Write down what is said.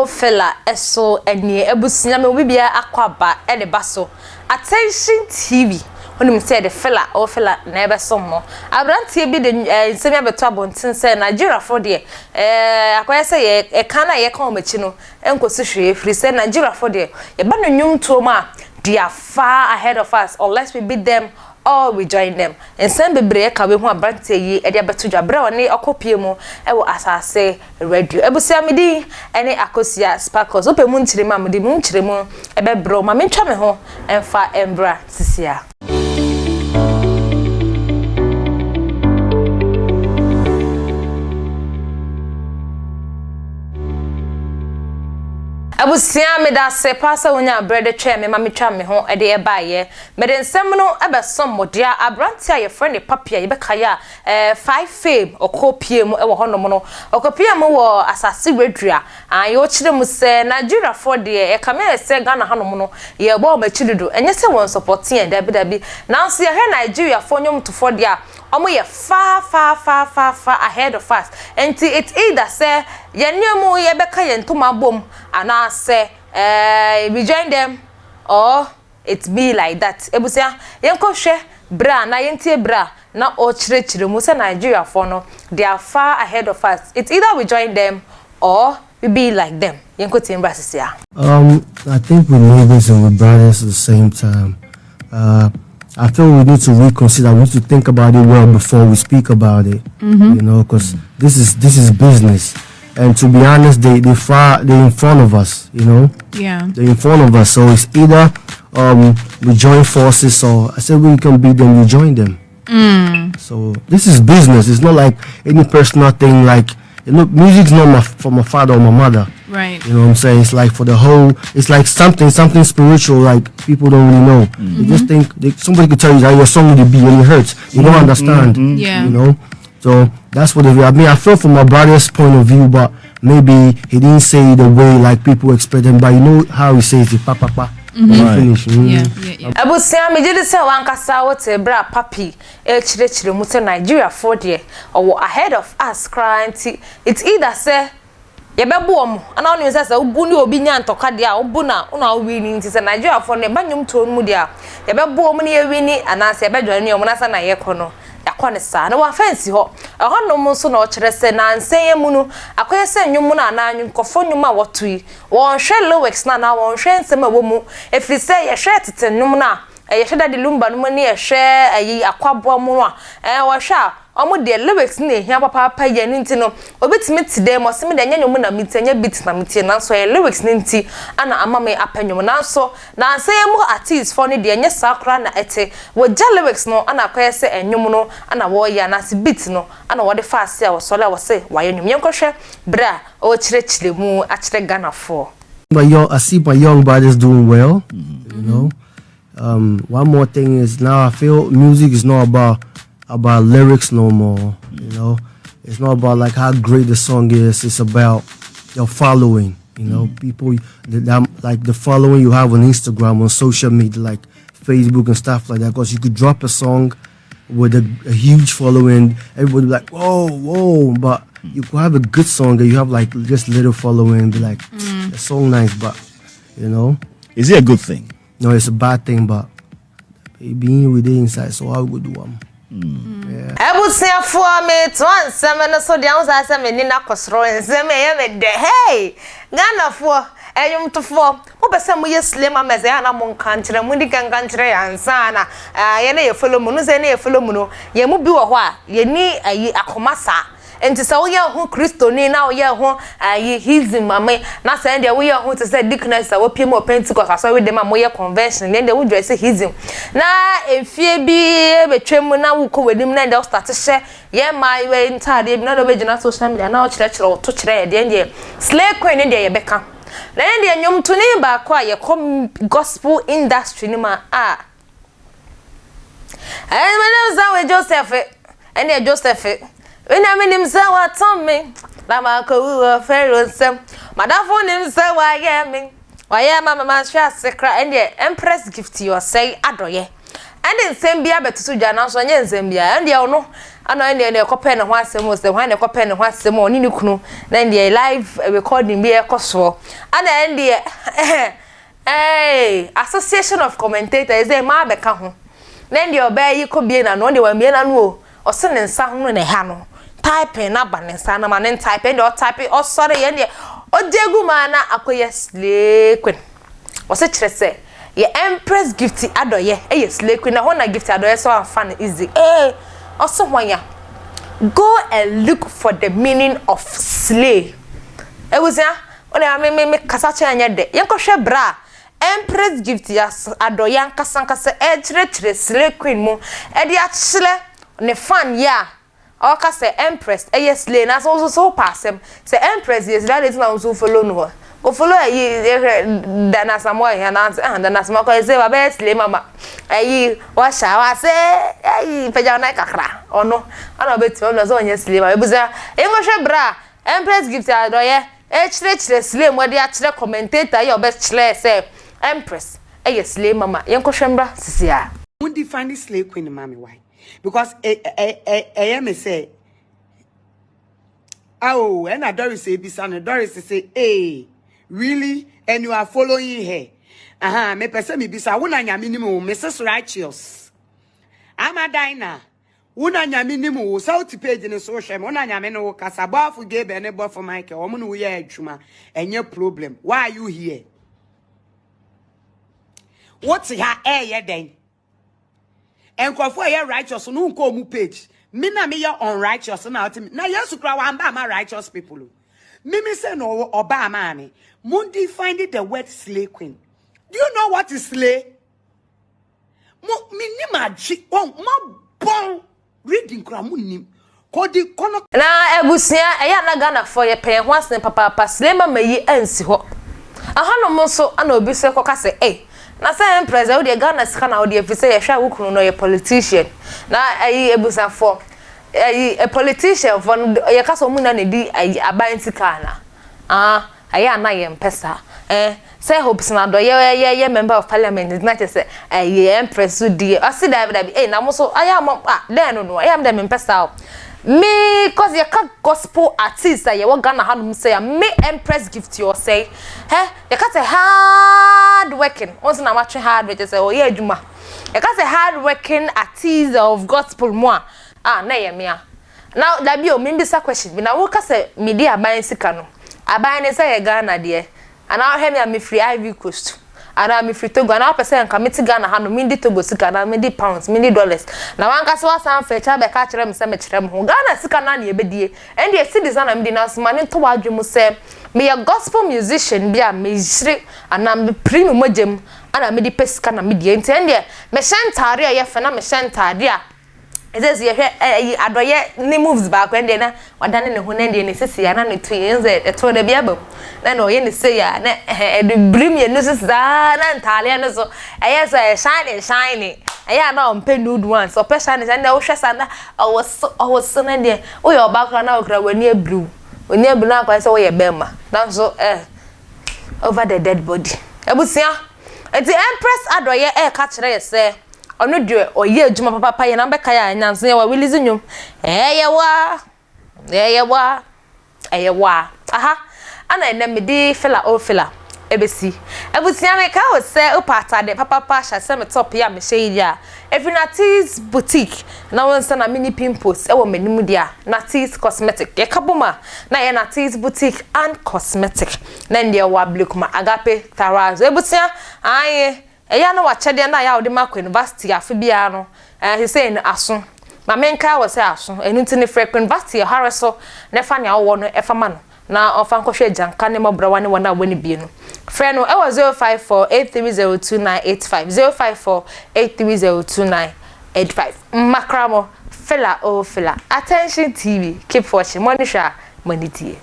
fella eso eni ebusia me obi bia akwaba e de baso attention TV onim say the fella na ebe sommo abrantie bi de nsemi abeto abonten say Nigeria for de akoye say e kan na ye kan machi no enkosi hwe free say Nigeria for de ye ba no nwum to ma they are far ahead of us unless we beat them or we join them. And some bebre ka we hu abrantie yi e de abeto dwabra oni okopie mu e wo asase radio ebusia medi ene akosia sparkles opemu nchire ma medi mu nchire mu e be bro ma mentwa me ho emfa embra sisia abusia me da se pasa wonya bread twa me ma metwa me ho e de e baaye me de nsem no e be som modia abranti aye friend papia ye be kaya 5 fame okopie mu e wo honom no okopie mu wo asase redua an ye ochire mu se Nigeria for de e kame se Ghana hanom no ye bo ma chidudu enye se won support ye dabi now see here Nigeria for nyom to for dia omo ye far ahead of us and it either say ye nyemu ye be ka ye ntoma bom ana say we join them or it be like that ebusia yenko hwe bra na yentie bra na o chire mu say Nigeria for no they are far ahead of us it either we join them or we be like them yenko timbra sisia I think we neighbors and we brothers at the same time. I feel we need to reconsider. We need to think about it well before we speak about it. You know, because this is business, and to be honest, they in front of us. You know, they're in front of us. So it's either we join forces, or I said we can beat them, we join them. So this is business. It's not like any personal thing. Like, you know, music's not for my father or my mother. Right. You know what I'm saying? It's like for the whole, it's like something spiritual, like people don't really know. They just think, somebody could tell you that your song will be and it hurts. You don't understand. Yeah. You know? So that's what it is. I mean, I feel from my brother's point of view, but maybe he didn't say it the way like people expect him, but you know how he says it, pa. Finish. Yeah. abusia me jide se wankasa wote bra papi chire mu se Nigeria for there or ahead of us crying it's either say ye bebo om ana onu se ubu ni obi nya ntoka dia ubu na una wini nti se Nigeria for ne banyum to mu dia ye bebo om ne ye wini ana se be dwane om na sa na ye kono yakone sa na wa fancy ho no mu so na o kire se na nsen mu no akoye se nwum na na nwum kofo nwum a wotui won hwe lyrics na won hwe nsem a wo mu efri se ye hwe tete nwum na ye hwe da de lumba no ne ye hwe ayi akwabo mu a wo hwe omo de lyrics na ehia papa ye nti no obetimi tide mo se me de nyanyom na mitenya beat na mitie na so ye lyrics nti ana amame apanyom na so na nsem mu artist for ne de nye sakra na ete wo ja lyrics no ana akoye se enyom no ana wo ya na se beat no ana wo de fa ase a wo so la wo se wa yenyom yenkohwe bra o chire mu a chire Ghana for. But I see my young brothers doing well. You know, one more thing is now I feel music is not about lyrics no more. You know, it's not about like how great the song is. It's about your following. You know, people like the following you have on Instagram, on social media, like Facebook and stuff like that. Because you could drop a song with a huge following, everybody be like, whoa, but you could have a good song and you have like just little following, be like, the song nice, but you know, is it a good thing? No, it's a bad thing, but being with it inside, so I would do one. Ebusia for me to answer me so the answer me ni na kosro nsem ye me de hey Ghana for eyum to for wo be say mo ye slema meze na mo nkan kire mo di kan kire ansa na ye na ye follow mu no se na ye follow mu no ye mu bi wo ho a ye ni ayi akomasa enti sa wo ye ho Kristo ni na wo ye ho ayi hizim ame na sa ndia wo ye ho to say dickness wo pie mo Pentecost aso we dem mo ye convention ndia wo dress hizim na efie bi betwem na wo ko wadim na ndia start she ye mai we ntade bi na do be gina social media na wo kire to kire de ndia slay queen ndia ye beka na ndia nyom to ni ba kwa ye kom gospel industry ni ma me za we Joseph ene Joseph when I mean him say what on me, la ma ko Pharaoh sem. Madafo nim say why ye me. Why ye mama man sha secret and the empress gift you say adoye. ande nsem bia betutu dwa na so nye nsem bia ande ono ana ande ne kope ne ho asem o se ho ne kope ne ho asem o ni kunu na ande live recording bi ekoso ana ande association of commentators e ma beka ho na ande oba yi ko bie na no ande wa bie na no o se ne nsa ho ne ha no type na ba ne nsa na ma ne type ande o type o sorry ande o degu ma na akoye slay queen o se kire se ye empress gift adoye slay queen na ho na gift adoye so fan easy also wanya go and look for the meaning of slay was ya ona me kasa che anya de yenkohwe bra empress gift ya adoye ankasankasa chire slay queen mu de achile ne fan ya o ka say empress slay na so passem say empress yes that is na so follow no go follow dana samoa ya na dana samoa ko say ba be slay mama wa sha wa say peja na kakra ono ana beti ono so onye slay mama ebuza engohwe bra empress gift adoye chire slay mo de achire commentator ya obe chire say empress slay mama yenkohwe mbra sisia won't define slay queen mama why because me say oh and Doris say bisane Doris say really and you are following her me person me bisa wona nyame nim o Mrs Righteous Amadina wona nyame nim o south page ne so hwe wona nyame no kasabafo gebe ne bofo Mike o mo no ye adwuma enye problem why are you here what's her ye den enkofo ye righteous no nko mu page me na me ye unrighteous na ultimate na yesu kra wa mba ma righteous people me say no oba ma me mundi find the word slay queen do you know what is slay me ni maji ma bon reading kra mu nim kodi kono na ebusia eya na Ghana for ye pen ho asen papa slay mama yi ansi ho aha no mo so ana obi se koka se na say empress we dey Ghana sika na we dey say ye hwa wukunu no ye politician na ebusa for a politician for ye kaso mu na ne di aban sika na na ye mpesa say hopes na do ye member of parliament is not say ye empress do die o si da na mo so am then no I am dem mpesa me cause ye ka gospel artist ye wo Ghana hanum say me empress gift you say ye ka say hard working once na match hard work say o ye adwuma ye ka say hard working artist of gospel mo na ye me now that be o me bisa question bi na wo ka say media aban sika no aban ne say ye Ghana de and I hear me free Ivory Coast and I'm free Togo and I person committee Ghana hanum me di Togo sika na me di pounds me di dollars na wan ka so asan fecha be ka kire me say me kire me ho Ghana sika na na ye bedie and the citizen am di na so mane to wadwum say me a gospel musician bia me jire and am premium mojem and me di pesika na me di enti and me shantare a ye fe na me shantare a says ye adoye ni moves back when na wadane ne ho na de ne sisi ya na ne to yenze to de bia bam na no ye ne say ya na de brim ye no sisi na ntale no so yes shine eya na ompe nude ones o pe shine na wo hwesa na o was so na de o ye obakra na okra wani ebru oni ebru na kwa say wo ye bema na so over the dead body ebusia enti empress adoye ka kire ye say onu de oye adwuma papa ye na beka ya nyanse wa release nyum eyewa aha ana ene me di fela ebesi ebusia me ka wo se upata de papa sha se me top ya me shey ya Evinatis boutique na wonsa na mini pimples e wo manimu dia Natis cosmetic ye kaboma na ye Natis boutique and cosmetic na ndie wa blekuma agape taraz ebusia aye eya no wa chede na ya odi makwa university afi bia no he say no aso ma menka wo say aso enu ntini frequent university hareso ne fa ne awo no e fa ma no na ofa nkohwe janka ne mobrawa ne wona wani bie no frɛ no e was 0548302985 0548302985 makramo fela attention TV keep watching monitor money